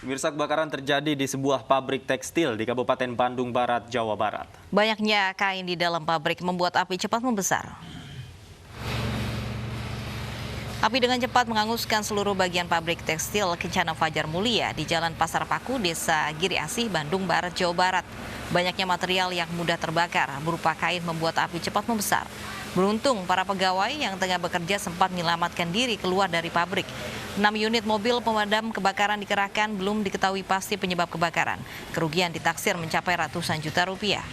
Pemirsa, kebakaran terjadi di sebuah pabrik tekstil di Kabupaten Bandung Barat, Jawa Barat. Banyaknya kain di dalam pabrik membuat api cepat membesar. Api dengan cepat menghanguskan seluruh bagian pabrik tekstil Kencana Fajar Mulia di Jalan Pasar Paku, Desa Giri Asih, Bandung Barat, Jawa Barat. Banyaknya material yang mudah terbakar berupa kain membuat api cepat membesar. Beruntung para pegawai yang tengah bekerja sempat menyelamatkan diri keluar dari pabrik. 6 unit mobil pemadam kebakaran dikerahkan, belum diketahui pasti penyebab kebakaran. Kerugian ditaksir mencapai ratusan juta rupiah.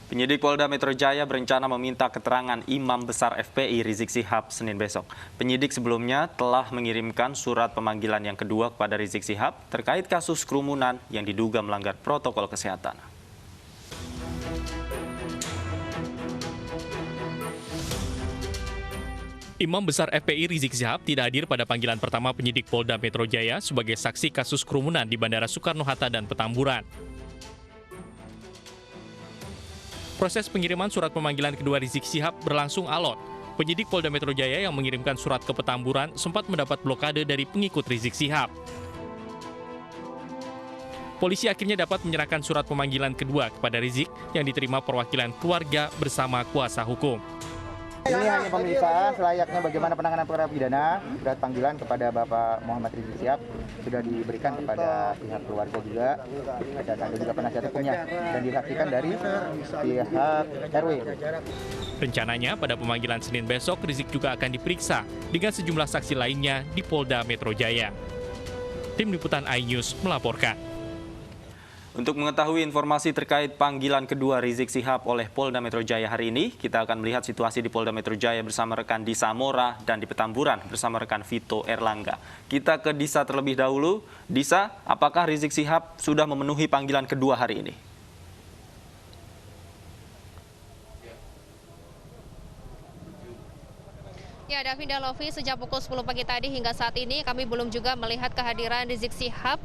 Penyidik Polda Metro Jaya berencana meminta keterangan Imam Besar FPI Rizik Syihab Senin besok. Penyidik sebelumnya telah mengirimkan surat pemanggilan yang kedua kepada Rizik Syihab terkait kasus kerumunan yang diduga melanggar protokol kesehatan. Imam Besar FPI Rizik Syihab tidak hadir pada panggilan pertama penyidik Polda Metro Jaya sebagai saksi kasus kerumunan di Bandara Soekarno-Hatta dan Petamburan. Proses pengiriman surat pemanggilan kedua Rizik Syihab berlangsung alot. Penyidik Polda Metro Jaya yang mengirimkan surat ke Petamburan sempat mendapat blokade dari pengikut Rizik Syihab. Polisi akhirnya dapat menyerahkan surat pemanggilan kedua kepada Rizik yang diterima perwakilan keluarga bersama kuasa hukum. Ini hanya pemeriksaan selayaknya bagaimana penanganan perkara pidana. Surat panggilan kepada Bapak Muhammad Rizik Syihab sudah diberikan kepada pihak keluarga juga, dan ada juga penasihat hukumnya, dan disaksikan dari pihak RW. Rencananya pada pemanggilan Senin besok, Rizik juga akan diperiksa dengan sejumlah saksi lainnya di Polda Metro Jaya. Tim Liputan iNews melaporkan. Untuk mengetahui informasi terkait panggilan kedua Rizik Syihab oleh Polda Metro Jaya hari ini, kita akan melihat situasi di Polda Metro Jaya bersama rekan Disa Mora dan di Petamburan bersama rekan Vito Erlangga. Kita ke Disa terlebih dahulu. Disa, apakah Rizik Syihab sudah memenuhi panggilan kedua hari ini? Ya, Davin dan Lovi, sejak pukul 10 pagi tadi hingga saat ini kami belum juga melihat kehadiran Rizik Syihab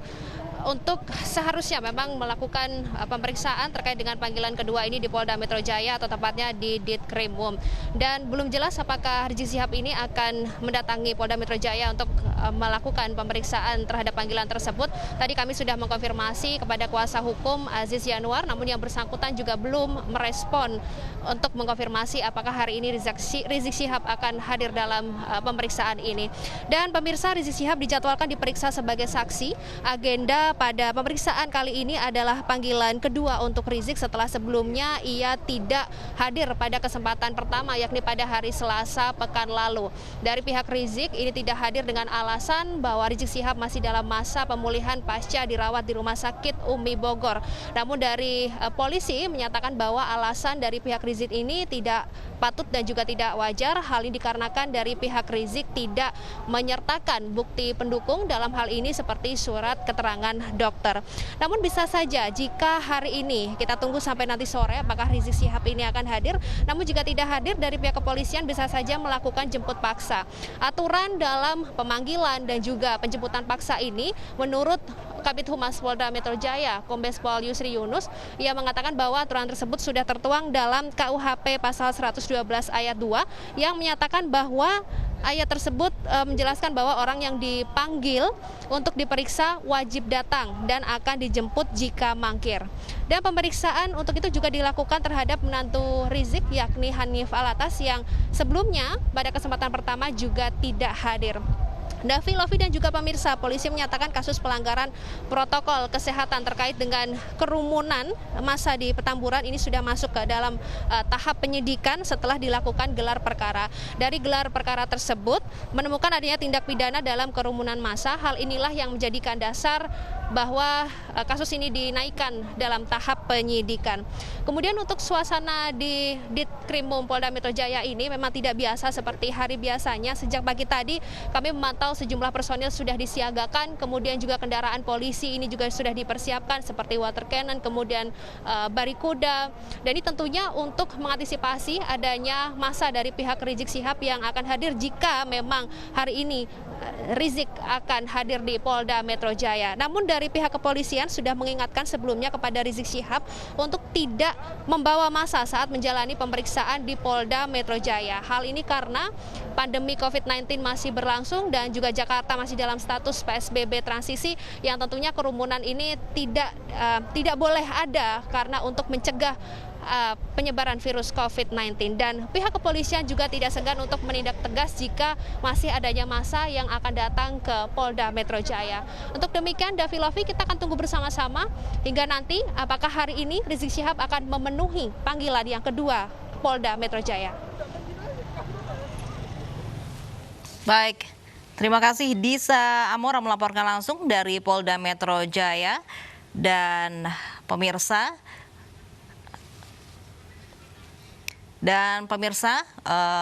untuk seharusnya memang melakukan pemeriksaan terkait dengan panggilan kedua ini di Polda Metro Jaya atau tepatnya di Ditkrimum. Dan belum jelas apakah Rizik Syihab ini akan mendatangi Polda Metro Jaya untuk melakukan pemeriksaan terhadap panggilan tersebut. Tadi kami sudah mengkonfirmasi kepada kuasa hukum Aziz Yanuar, namun yang bersangkutan juga belum merespon untuk mengkonfirmasi apakah hari ini Rizik Syihab akan hadir dalam pemeriksaan ini. Dan pemirsa, Rizik Syihab dijadwalkan diperiksa sebagai saksi. Agenda pada pemeriksaan kali ini adalah panggilan kedua untuk Rizik setelah sebelumnya ia tidak hadir pada kesempatan pertama, yakni pada hari Selasa pekan lalu. Dari pihak Rizik ini tidak hadir dengan alasan bahwa Rizik Syihab masih dalam masa pemulihan pasca dirawat di Rumah Sakit Umi Bogor. Namun dari polisi menyatakan bahwa alasan dari pihak Rizik ini tidak patut dan juga tidak wajar. Hal ini dikarenakan dari pihak Rizik tidak menyertakan bukti pendukung dalam hal ini seperti surat keterangan dokter. Namun bisa saja jika hari ini, kita tunggu sampai nanti sore apakah Rizik Syihab ini akan hadir. Namun jika tidak hadir, dari pihak kepolisian bisa saja melakukan jemput paksa. Aturan dalam pemanggilan dan juga penjemputan paksa ini menurut Kabid Humas Polda Metro Jaya, Kombes Pol Yusri Yunus, ia mengatakan bahwa aturan tersebut sudah tertuang dalam KUHP pasal 112 ayat 2 yang menyatakan bahwa ayat tersebut menjelaskan bahwa orang yang dipanggil untuk diperiksa wajib datang dan akan dijemput jika mangkir. Dan pemeriksaan untuk itu juga dilakukan terhadap menantu Rizik, yakni Hanif Alatas, yang sebelumnya pada kesempatan pertama juga tidak hadir. Davi, Lovi, dan juga pemirsa, polisi menyatakan kasus pelanggaran protokol kesehatan terkait dengan kerumunan massa di Petamburan ini sudah masuk ke dalam tahap penyidikan setelah dilakukan gelar perkara. Dari gelar perkara tersebut menemukan adanya tindak pidana dalam kerumunan massa. Hal inilah yang menjadikan dasar bahwa kasus ini dinaikkan dalam tahap penyidikan. Kemudian untuk suasana di Ditkrimum Polda Metro Jaya ini memang tidak biasa seperti hari biasanya. Sejak pagi tadi kami memantau tol sejumlah personil sudah disiagakan, kemudian juga kendaraan polisi ini juga sudah dipersiapkan seperti water cannon, kemudian barikuda. Dan ini tentunya untuk mengantisipasi adanya massa dari pihak Rizik Syihab yang akan hadir jika memang hari ini Rizik akan hadir di Polda Metro Jaya. Namun dari pihak kepolisian sudah mengingatkan sebelumnya kepada Rizik Syihab untuk tidak membawa massa saat menjalani pemeriksaan di Polda Metro Jaya. Hal ini karena pandemi COVID-19 masih berlangsung dan juga Jakarta masih dalam status PSBB transisi yang tentunya kerumunan ini tidak boleh ada karena untuk mencegah penyebaran virus COVID-19. Dan pihak kepolisian juga tidak segan untuk menindak tegas jika masih adanya massa yang akan datang ke Polda Metro Jaya. Untuk demikian, Davi Lovi, kita akan tunggu bersama-sama hingga nanti apakah hari ini Rizik Syihab akan memenuhi panggilan yang kedua Polda Metro Jaya. Baik, terima kasih Disa Amora melaporkan langsung dari Polda Metro Jaya. Dan pemirsa,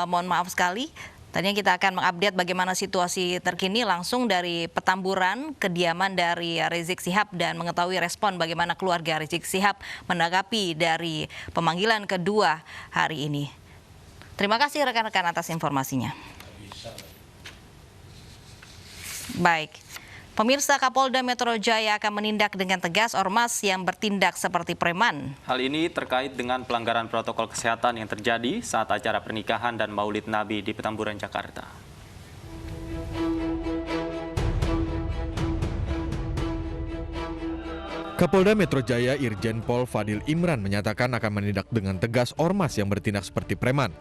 mohon maaf sekali, tadinya kita akan mengupdate bagaimana situasi terkini langsung dari Petamburan, kediaman dari Rizik Syihab, dan mengetahui respon bagaimana keluarga Rizik Syihab menanggapi dari pemanggilan kedua hari ini. Terima kasih rekan-rekan atas informasinya. Baik. Pemirsa, Kapolda Metro Jaya akan menindak dengan tegas ormas yang bertindak seperti preman. Hal ini terkait dengan pelanggaran protokol kesehatan yang terjadi saat acara pernikahan dan Maulid Nabi di Petamburan, Jakarta. Kapolda Metro Jaya Irjen Pol Fadil Imran menyatakan akan menindak dengan tegas ormas yang bertindak seperti preman.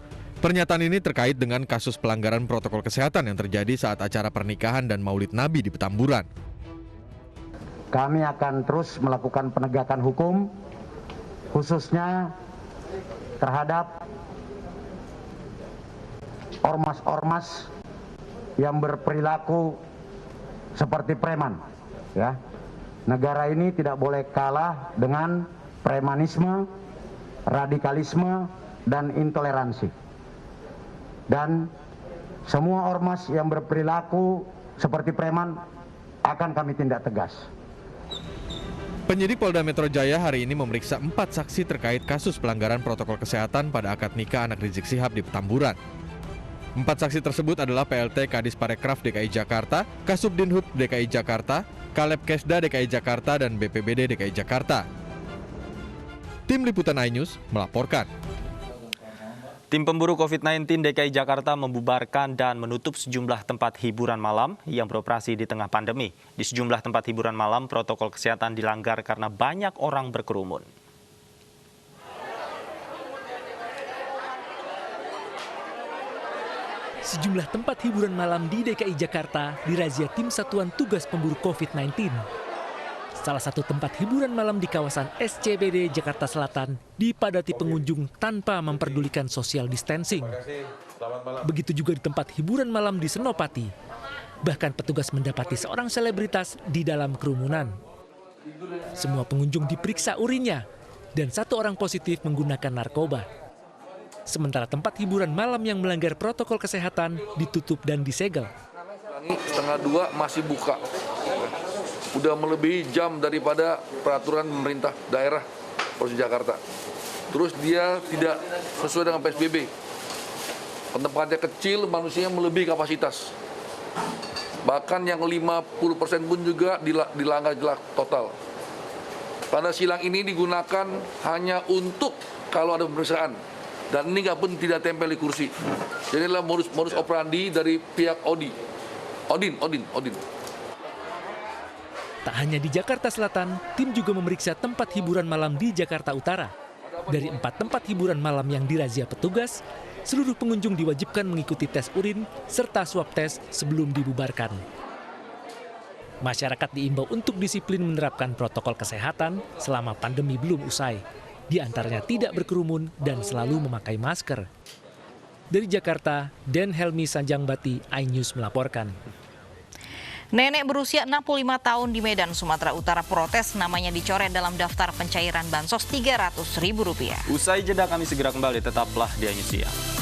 Pernyataan ini terkait dengan kasus pelanggaran protokol kesehatan yang terjadi saat acara pernikahan dan Maulid Nabi di Petamburan. Kami akan terus melakukan penegakan hukum, khususnya terhadap ormas-ormas yang berperilaku seperti preman. Ya, negara ini tidak boleh kalah dengan premanisme, radikalisme, dan intoleransi. Dan semua ormas yang berperilaku seperti preman akan kami tindak tegas. Penyidik Polda Metro Jaya hari ini memeriksa 4 saksi terkait kasus pelanggaran protokol kesehatan pada akad nikah anak Rizik Syihab di Petamburan. 4 saksi tersebut adalah PLT Kadis Parekraf DKI Jakarta, Kasubdinhub DKI Jakarta, Kaleb Kesda DKI Jakarta, dan BPBD DKI Jakarta. Tim Liputan iNews melaporkan. Tim pemburu COVID-19 DKI Jakarta membubarkan dan menutup sejumlah tempat hiburan malam yang beroperasi di tengah pandemi. Di sejumlah tempat hiburan malam, protokol kesehatan dilanggar karena banyak orang berkerumun. Sejumlah tempat hiburan malam di DKI Jakarta dirazia tim Satuan Tugas Pemburu COVID-19. Salah satu tempat hiburan malam di kawasan SCBD Jakarta Selatan dipadati pengunjung tanpa memperdulikan social distancing. Begitu juga di tempat hiburan malam di Senopati. Bahkan petugas mendapati seorang selebritas di dalam kerumunan. Semua pengunjung diperiksa urinnya dan 1 orang positif menggunakan narkoba. Sementara tempat hiburan malam yang melanggar protokol kesehatan ditutup dan disegel. Setengah 2 masih buka. Udah melebihi jam daripada peraturan pemerintah daerah Provinsi Jakarta. Terus dia tidak sesuai dengan PSBB. Tempatnya kecil, manusianya melebihi kapasitas. Bahkan yang 50% pun juga dilanggar jelas total. Tanda silang ini digunakan hanya untuk kalau ada pemeriksaan. Dan ini pun tidak tempel di kursi. Jadi inilah modus operandi dari pihak Odin. Tak hanya di Jakarta Selatan, tim juga memeriksa tempat hiburan malam di Jakarta Utara. Dari 4 tempat hiburan malam yang dirazia petugas, seluruh pengunjung diwajibkan mengikuti tes urin serta swab tes sebelum dibubarkan. Masyarakat diimbau untuk disiplin menerapkan protokol kesehatan selama pandemi belum usai. Di antaranya tidak berkerumun dan selalu memakai masker. Dari Jakarta, Den Helmi Sanjangbati, iNews melaporkan. Nenek berusia 65 tahun di Medan, Sumatera Utara protes namanya dicoret dalam daftar pencairan bansos Rp300.000. Usai jeda kami segera kembali, tetaplah di iNews Siang.